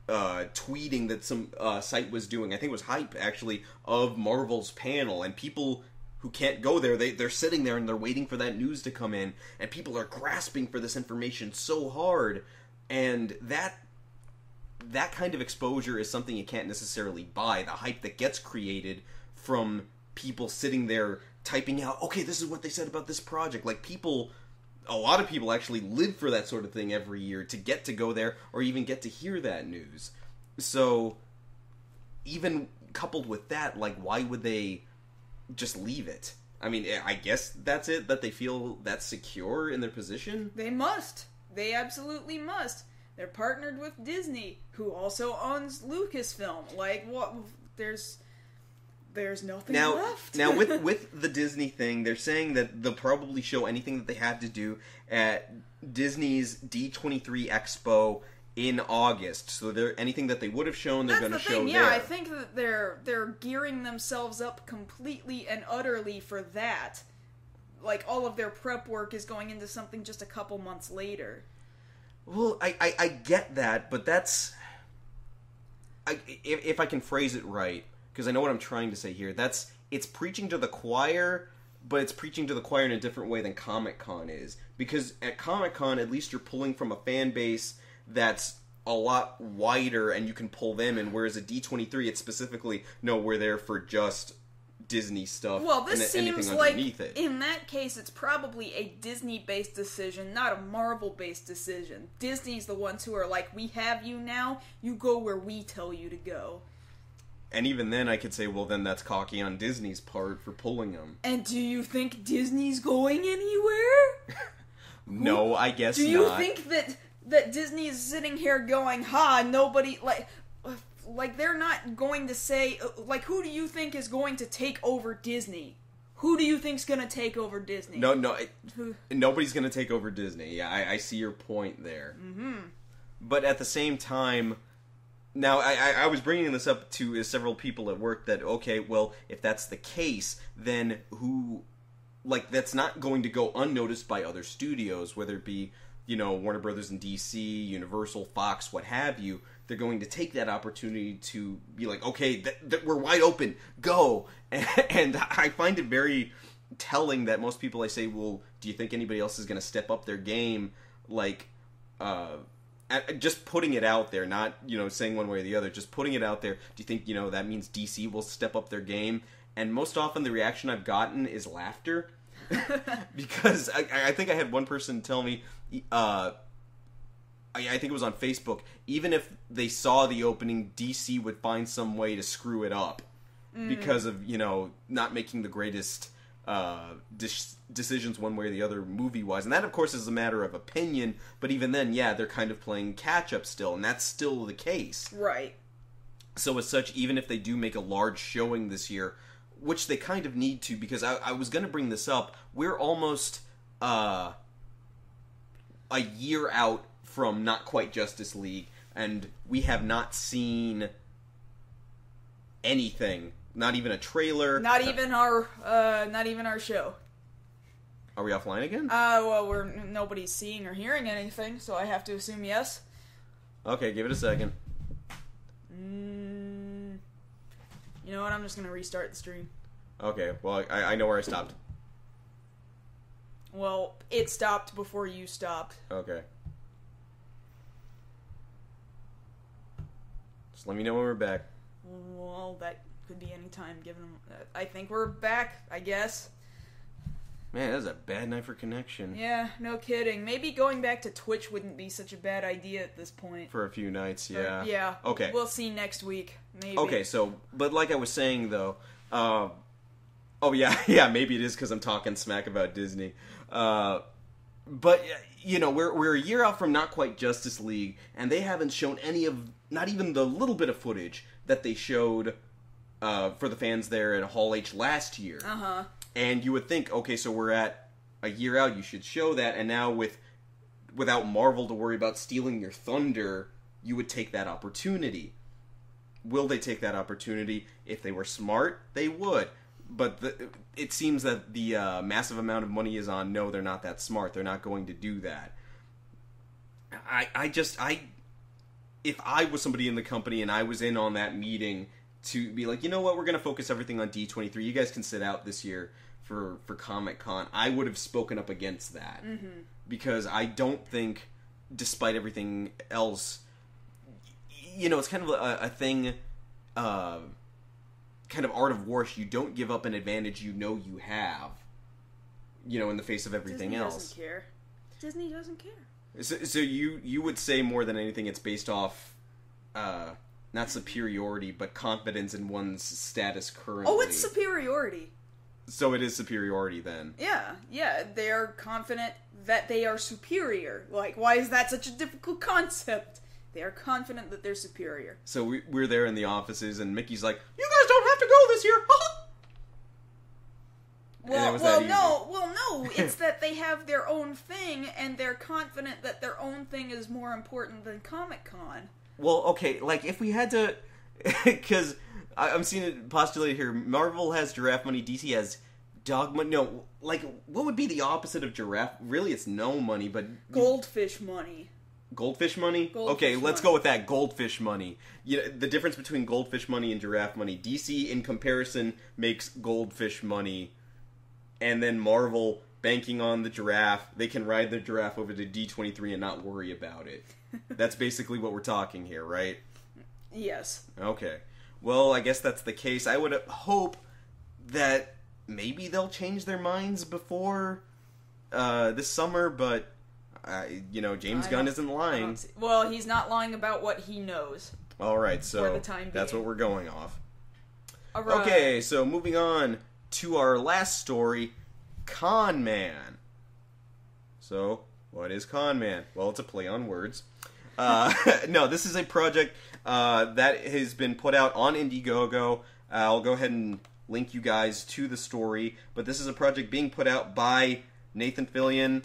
tweeting that some site was doing. I think it was Hype, actually, of Marvel's panel, and people who can't go there, they're sitting there and they're waiting for that news to come in, and people are grasping for this information so hard, and that kind of exposure is something you can't necessarily buy. The hype that gets created from people sitting there typing out, okay, this is what they said about this project. Like, a lot of people actually live for that sort of thing every year, to get to go there or even get to hear that news. So, even coupled with that, like, why would they just leave it? I mean, I guess that's it, that they feel that's secure in their position? They must. They absolutely must. They're partnered with Disney, who also owns Lucasfilm. Like, what? There's nothing left. Now, with the Disney thing, they're saying that they'll probably show anything that they had to do at Disney's D23 Expo in August. So anything that they would have shown, they're going to show there. Yeah, I think that they're gearing themselves up completely and utterly for that. Like, all of their prep work is going into something just a couple months later. Well, I get that, but that's... if I can phrase it right, because I know what I'm trying to say here, it's preaching to the choir, but it's preaching to the choir in a different way than Comic-Con is. Because at Comic-Con, at least you're pulling from a fan base that's a lot wider, and you can pull them in, whereas at D23, it's specifically, no, we're there for just Disney stuff. Well, this seems like, it. In that case, it's probably a Disney-based decision, not a Marvel-based decision. Disney's the ones who are like, we have you now, you go where we tell you to go. And even then, I could say, well, then that's cocky on Disney's part for pulling them. And do you think Disney's going anywhere? No, I guess not. Do you think that Disney is sitting here going, nobody, like, they're not going to say, like, who do you think is going to take over Disney? Who do you think's going to take over Disney? No, nobody's going to take over Disney. Yeah, I see your point there. Mm-hmm. But at the same time, now, I was bringing this up to several people at work that, okay, well, if that's the case, then that's not going to go unnoticed by other studios, whether it be, Warner Brothers and DC, Universal, Fox, what have you. They're going to take that opportunity to be like, okay, we're wide open, go. And I find it very telling that most people I say, well, do you think anybody else is going to step up their game? Like, just putting it out there, not, saying one way or the other, just putting it out there. Do you think, that means DC will step up their game? And most often the reaction I've gotten is laughter. Because I think I had one person tell me, I think it was on Facebook, even if they saw the opening, DC would find some way to screw it up. Because of, not making the greatest decisions one way or the other movie-wise. And that, of course, is a matter of opinion, but even then, yeah, they're kind of playing catch-up still, and that's still the case. Right. So as such, even if they do make a large showing this year, which they kind of need to, because I was going to bring this up, we're almost a year out from Not Quite Justice League, and we have not seen anything. Not even a trailer. Not even our show. Are we offline again? Well, nobody's seeing or hearing anything, so I have to assume yes. Okay, give it a second. You know what? I'm just gonna restart the stream. Okay, well, I know where I stopped. Well, it stopped before you stopped. Okay. Just let me know when we're back. Well, that could be any time, given... I think we're back, I guess. Man, that was a bad night for connection. Yeah, no kidding. Maybe going back to Twitch wouldn't be such a bad idea at this point. For a few nights, yeah. Yeah. Okay. We'll see next week, maybe. Okay, so, but like I was saying, though, yeah, maybe it is because I'm talking smack about Disney. But, we're a year out from Not Quite Justice League, and they haven't shown any of, not even the little bit of footage that they showed for the fans there at Hall H last year. Uh-huh. And you would think, okay, so we're at a year out, you should show that, and now without Marvel to worry about stealing your thunder, you would take that opportunity. Will they take that opportunity? If they were smart, they would. but it seems that the massive amount of money is on, no, they're not that smart. They're not going to do that. If I was somebody in the company and I was in on that meeting to be like, you know what, we're going to focus everything on D23. You guys can sit out this year for Comic-Con. I would have spoken up against that. Mm-hmm. Because I don't think, despite everything else, it's kind of a thing, kind of art of war. You don't give up an advantage you know you have, in the face of everything else. Disney doesn't care. So you would say more than anything it's based off, not superiority, but confidence in one's status currently. Oh, it's superiority. So it is superiority then. Yeah, they are confident that they are superior. Like, why is that such a difficult concept? They are confident that they're superior. So we're there in the offices, and Mickey's like, "You guys don't have to go this year." No. It's that they have their own thing, and they're confident that their own thing is more important than Comic-Con. Well, okay, like, if we had to... Because I'm seeing it postulated here. Marvel has giraffe money, DC has dog money. No, like, what would be the opposite of giraffe? Really, it's no money, but... Goldfish money. Goldfish money? Let's go with that. Goldfish money. The difference between goldfish money and giraffe money. DC, in comparison, makes goldfish money. And then Marvel, banking on the giraffe, they can ride the giraffe over to D23 and not worry about it. That's basically what we're talking here, right? Yes. Okay. Well, I guess that's the case. I would hope that maybe they'll change their minds before this summer, but, James Gunn isn't lying. Well, he's not lying about what he knows. Alright, so for the time being. That's what we're going off. All right. Okay, so moving on to our last story, Con Man. So, what is Con Man? Well, it's a play on words. No, this is a project that has been put out on IndieGoGo. I'll go ahead and link you guys to the story, but this is a project being put out by Nathan Fillion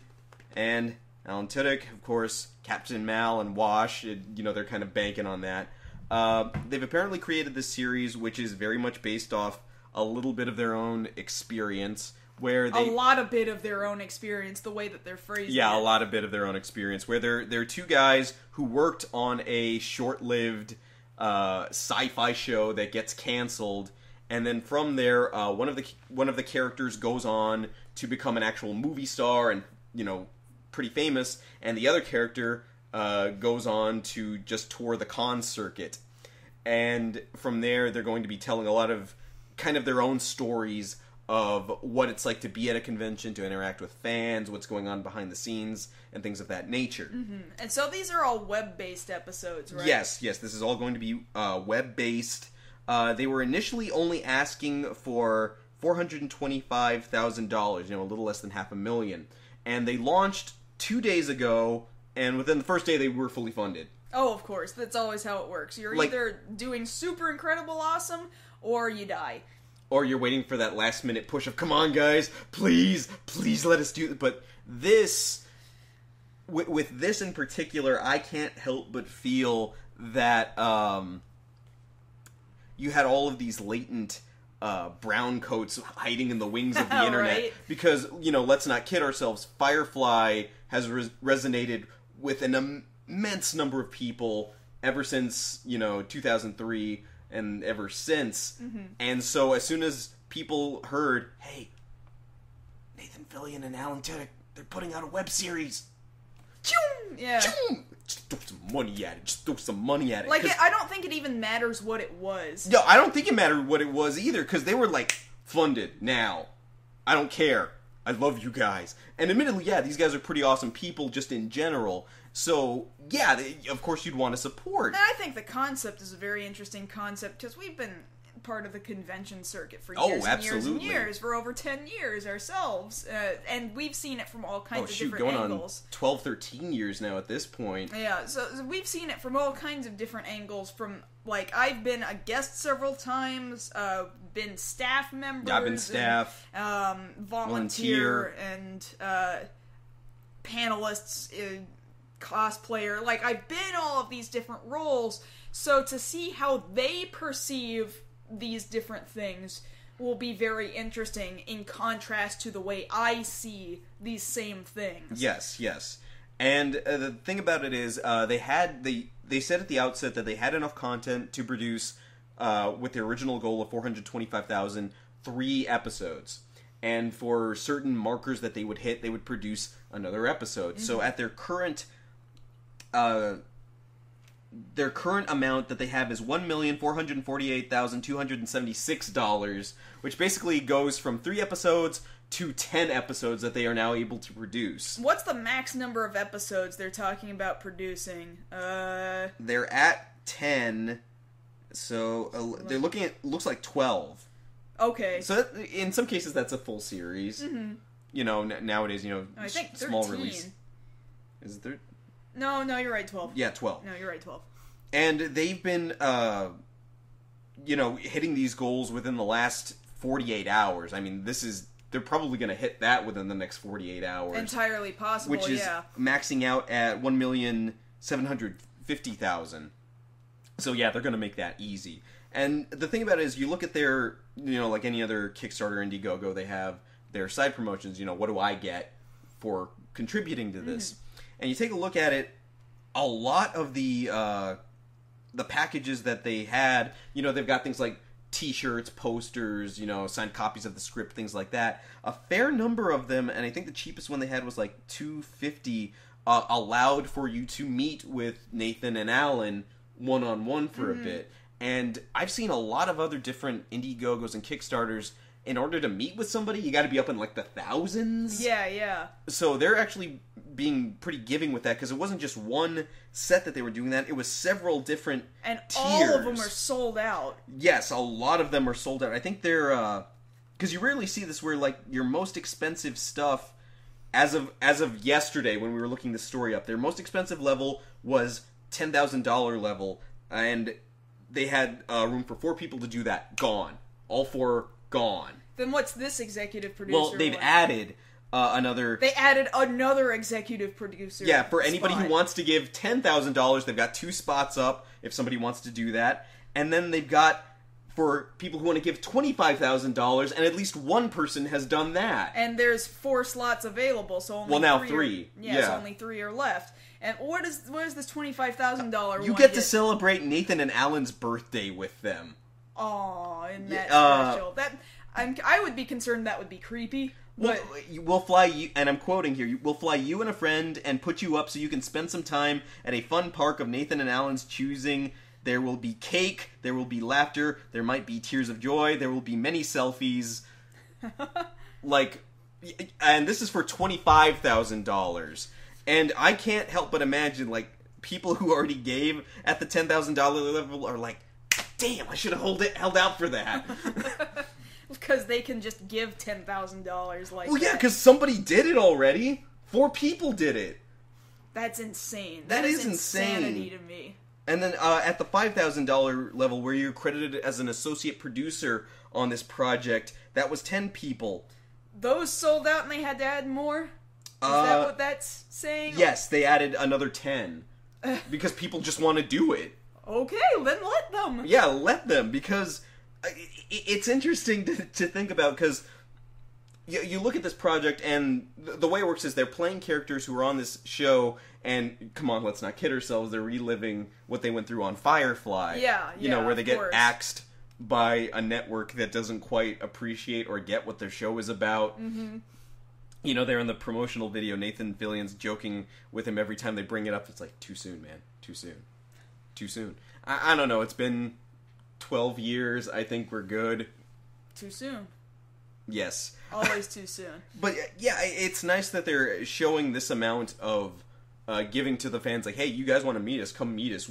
and Alan Tudyk, of course, Captain Mal and Wash. They're kind of banking on that. They've apparently created this series, which is very much based off a little bit of their own experience, where they... A lot of bit of their own experience, the way that they're phrasing it. Yeah, a lot of bit of their own experience, where they're two guys who worked on a short-lived sci-fi show that gets canceled, and then from there, one of the characters goes on to become an actual movie star and, pretty famous, and the other character goes on to just tour the con circuit. And from there, they're going to be telling a lot of kind of their own stories of what it's like to be at a convention, to interact with fans, what's going on behind the scenes, and things of that nature. Mm-hmm. And so these are all web-based episodes, right? Yes, this is all going to be web-based. They were initially only asking for $425,000, a little less than $500,000. And they launched 2 days ago, and within the first day they were fully funded. Oh, of course. That's always how it works. You're either doing super incredible awesome, or you die. Or you're waiting for that last minute push of, come on guys, please let us do it. But this, with this in particular, I can't help but feel that you had all of these latent brown coats hiding in the wings of the internet. Right. Because, let's not kid ourselves, Firefly has resonated with an immense number of people ever since, 2003 and ever since. Mm-hmm. And so as soon as people heard, hey, Nathan Fillion and Alan Tudyk, they're putting out a web series. Choom! Yeah. Choom! Just throw some money at it. Like, I don't think it even matters what it was. No, I don't think it mattered what it was either, because they were like, funded, now. I don't care. I love you guys. And admittedly, yeah, these guys are pretty awesome people just in general. So, yeah, of course you'd want to support. And I think the concept is a very interesting concept, because we've been part of the convention circuit for years and years and years, for over 10 years ourselves. And we've seen it from all kinds of different angles. On 12, 13 years now at this point. Yeah, so we've seen it from all kinds of different angles, from, like, I've been a guest several times, been staff members. Yeah, I've been staff. And, volunteer. And, panelists, cosplayer. Like, I've been all of these different roles, so to see how they perceive these different things will be very interesting in contrast to the way I see these same things. Yes, yes. And the thing about it is, they said at the outset that they had enough content to produce, with their original goal of 425,000, 3 episodes. And for certain markers that they would hit, they would produce another episode. Mm-hmm. So at their current amount that they have is $1,448,276, which basically goes from 3 episodes to 10 episodes that they are now able to produce. What's the max number of episodes they're talking about producing? They're at 10, so they're looking at, looks like 12. Okay. So in some cases that's a full series. Mm-hmm. You know, nowadays, I think 13. Small release. Is it 13? No, you're right, 12. Yeah, 12. No, you're right, 12. And they've been, hitting these goals within the last 48 hours. I mean, they're probably going to hit that within the next 48 hours. Entirely possible, which is maxing out at 1,750,000. So yeah, they're going to make that easy. And the thing about it is, you look at their, like any other Kickstarter, IndieGoGo, they have their side promotions. What do I get for contributing to this? And you take a look at it, a lot of the packages that they had, they've got things like T-shirts, posters, signed copies of the script, things like that. A fair number of them, and I think the cheapest one they had was like $250, allowed for you to meet with Nathan and Alan one-on-one for a bit. And I've seen a lot of other different IndieGoGos and Kickstarters. In order to meet with somebody, you got to be up in like the thousands. Yeah. So they're actually being pretty giving with that, because it wasn't just one set that they were doing that. It was several different and tiers. All of them are sold out. Yes, a lot of them are sold out. I think they're because you rarely see this where like your most expensive stuff, as of yesterday when we were looking this story up, their most expensive level was $10,000 level, and they had room for 4 people to do that. Gone. All 4 gone. Then what's this executive producer? Well, they've added another... They added another executive producer. Yeah, for anybody who wants to give $10,000, they've got 2 spots up if somebody wants to do that. And then they've got, for people who want to give $25,000, and at least one person has done that. And there's 4 slots available, so only now 3. Yeah, so only 3 are left. And what is this $25,000 one? You get to celebrate Nathan and Alan's birthday with them. Aw, isn't that special? I would be concerned that would be creepy. But... We'll fly you, and I'm quoting here, we'll fly you and a friend and put you up so you can spend some time at a fun park of Nathan and Alan's choosing. There will be cake, there will be laughter, there might be tears of joy, there will be many selfies. And this is for $25,000. And I can't help but imagine, people who already gave at the $10,000 level are like, damn, I should have held out for that. Because they can just give $10,000 Well, yeah, because somebody did it already. 4 people did it. That's insane. That is insanity to me. And then at the $5,000 level, where you're credited as an associate producer on this project, that was 10 people. Those sold out and they had to add more? Is that what that's saying? Yes, they added another 10. Because people just want to do it. Okay, then let them. Yeah, let them, because it's interesting to think about, because you look at this project, and the way it works is they're playing characters who are on this show, and come on, let's not kid ourselves, they're reliving what they went through on Firefly. Yeah, where they get axed by a network that doesn't quite appreciate or get what their show is about. Mm-hmm. They're in the promotional video, Nathan Fillion's joking with him every time they bring it up. It's like, too soon, man. Too soon. Too soon. I don't know, it's been 12 years, I think we're good. Too soon. Yes. Always too soon. But yeah, it's nice that they're showing this amount of giving to the fans, like, hey, you guys want to meet us, come meet us.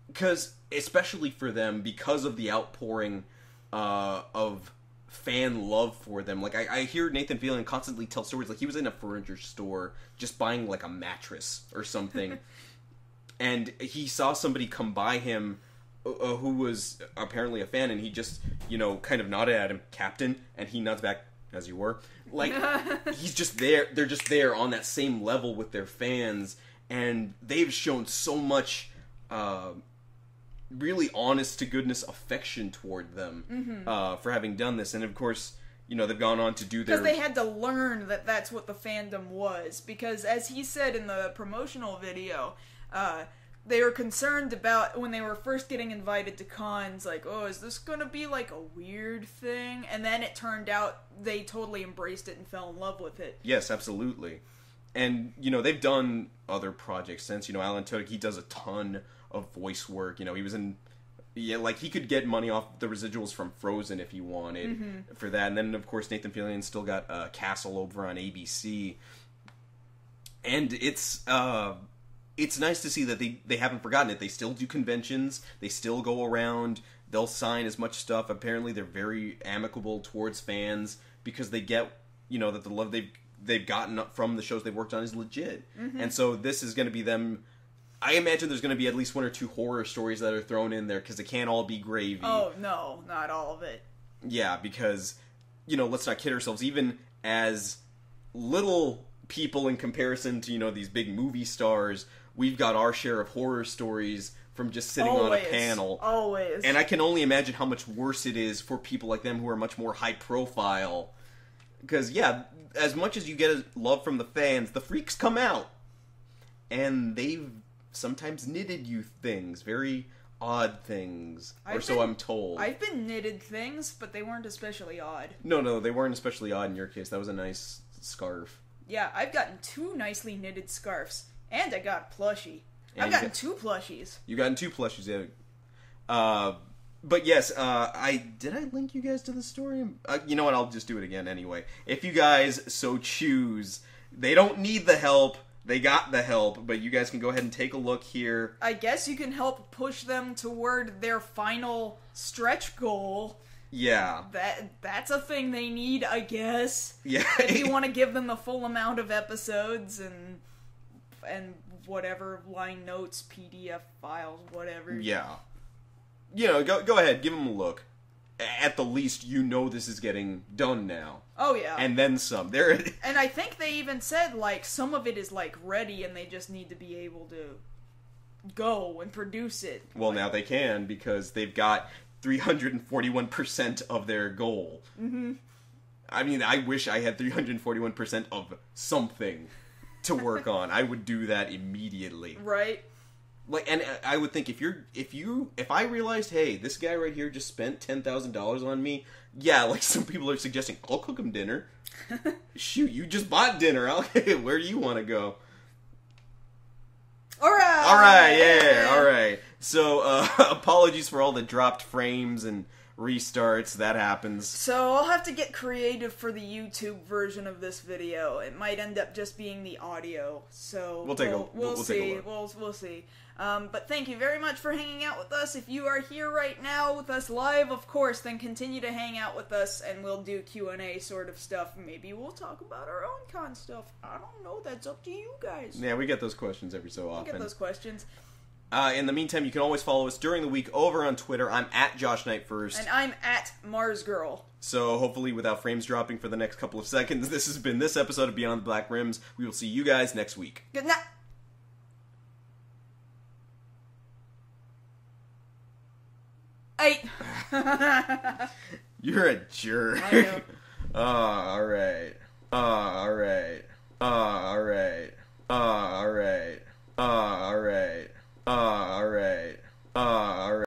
Because, especially for them, because of the outpouring of fan love for them. I hear Nathan Fillion constantly tell stories, he was in a furniture store just buying, a mattress or something. And he saw somebody come by him who was apparently a fan, and he just, kind of nodded at him, Captain, and he nods back, as you were. He's just there, they're just there on that same level with their fans, and they've shown so much really honest to goodness affection toward them for having done this. And of course, you know, they've gone on to do their... Because they had to learn that that's what the fandom was. Because as he said in the promotional video, they were concerned about when they were first getting invited to cons, like, oh, is this gonna be like a weird thing? And then it turned out they totally embraced it and fell in love with it. Yes, absolutely. And, you know, they've done other projects since. You know, Alan Tudyk, he does a ton of voice work. You know, he was in... Yeah, like, he could get money off the residuals from Frozen if he wanted for that. And then, of course, Nathan Fillion still got Castle over on ABC. And it's nice to see that they haven't forgotten it. They still do conventions. They still go around. They'll sign as much stuff. Apparently, they're very amicable towards fans because they get, you know, that the love they've gotten from the shows they've worked on is legit. And so this is going to be them... I imagine there's going to be at least one or two horror stories that are thrown in there, because it can't all be gravy. Oh, no, not all of it. Yeah, because, you know, let's not kid ourselves, even as little people in comparison to, you know, these big movie stars, we've got our share of horror stories from just sitting on a panel. Always. And I can only imagine how much worse it is for people like them who are much more high profile. Because, yeah, as much as you get love from the fans, the freaks come out. And they've sometimes knitted you things, very odd things, so I'm told. I've been knitted things, but they weren't especially odd. No, they weren't especially odd in your case. That was a nice scarf. Yeah, I've gotten 2 nicely knitted scarves, and I got a plushie. I've gotten 2 plushies. You've gotten 2 plushies, yeah. But yes, did I link you guys to the story? You know what, I'll just do it again anyway. If you guys so choose, they don't need the help. They got the help, but you guys can go ahead and take a look here. I guess you can help push them toward their final stretch goal. Yeah. That's a thing they need, I guess. Yeah. If you want to give them the full amount of episodes and whatever, line notes, PDF files, whatever. Yeah. You know, go ahead, give them a look. At the least, you know this is getting done now. Oh, yeah. And then some. And I think they even said, like, some of it is, like, ready, and they just need to be able to go and produce it. Well, now they can, because they've got 341% of their goal. I mean, I wish I had 341% of something to work on. I would do that immediately. Right. Like, and I would think if I realized, hey, this guy right here just spent $10,000 on me, yeah, like some people are suggesting, I'll cook him dinner. Shoot, you just bought dinner. Where do you want to go? Alright, yeah, alright. So, apologies for all the dropped frames and restarts, that happens. So, I'll have to get creative for the YouTube version of this video. It might end up just being the audio, so... We'll see. We'll see. But thank you very much for hanging out with us. If you are here right now with us live, of course, then continue to hang out with us, and we'll do Q&A sort of stuff. Maybe we'll talk about our own con stuff. I don't know. That's up to you guys. Yeah, we get those questions every so often. We get those questions. In the meantime, you can always follow us during the week over on Twitter. I'm at Josh Knight First. And I'm at Mars Girl. So hopefully without frames dropping for the next couple of seconds, this has been this episode of Beyond the Black Rims. We will see you guys next week. Good night. You're a jerk. I know. Alright. Alright. Alright. Alright.